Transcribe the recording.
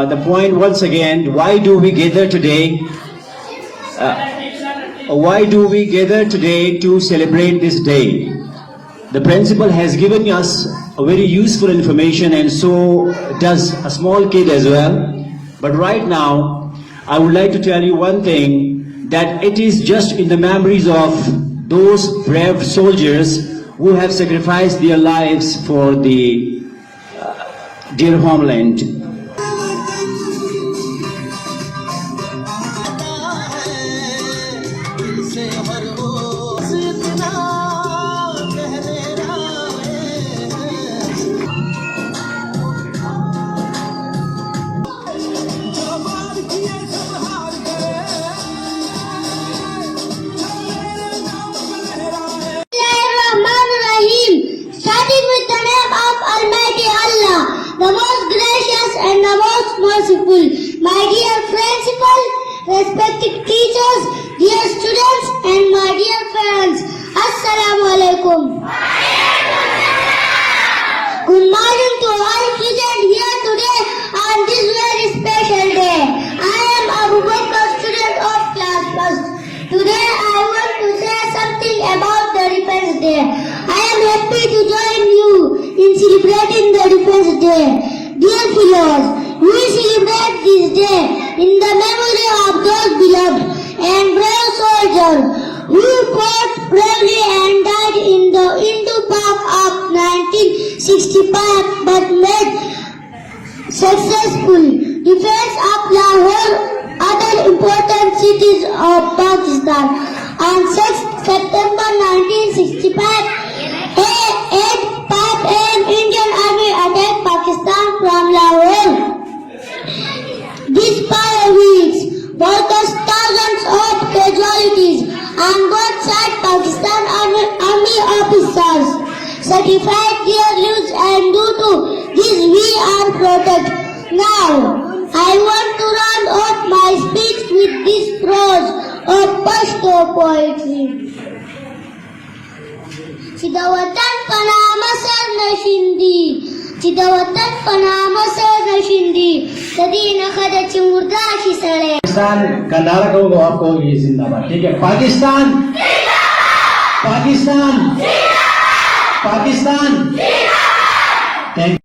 the point once again, why do we gather today? Why do we gather today to celebrate this day? The principal has given us a very useful information, and so does a small kid as well. But right now, I would like to tell you one thing, that it is just in the memories of those brave soldiers who have sacrificed their lives for the dear homeland. Starting with the name of Almighty Allah, the most gracious and the most merciful. My dear principal, respected teachers, dear students, and my dear parents, Assalamu alaikum. Good morning to all present here today on this very special day. I am Abu Bakr, student of class first. Today I want to say something about the Defense Day. I am happy to join you in celebrating the Defense Day. Dear fellows, we celebrate this day in the memory of those beloved and brave soldiers who fought bravely and died in the Indo-Pak of 1965 but made successful defense of Lahore, other important cities of Pakistan. On 6th September 1965, 5 a.m. Indian Army attacked Pakistan from Lahore. These 5 weeks brought us thousands of casualties on both sides. Pakistan Army officers sacrificed their lives, and due to this we are protected. Now, I want to round off my speech with this prose of Pashto poetry. Sidawatan panama sar nashindi, Sidawatan panama sar nashindi, Sadina khada chimurda shisale. Pakistan का नारा कहूँगा आपको, ये जिंदाबाद, ठीक है? पाकिस्तान जिंदाबाद, पाकिस्तान जिंदाबाद, पाकिस्तान जिंदाबाद। थैंक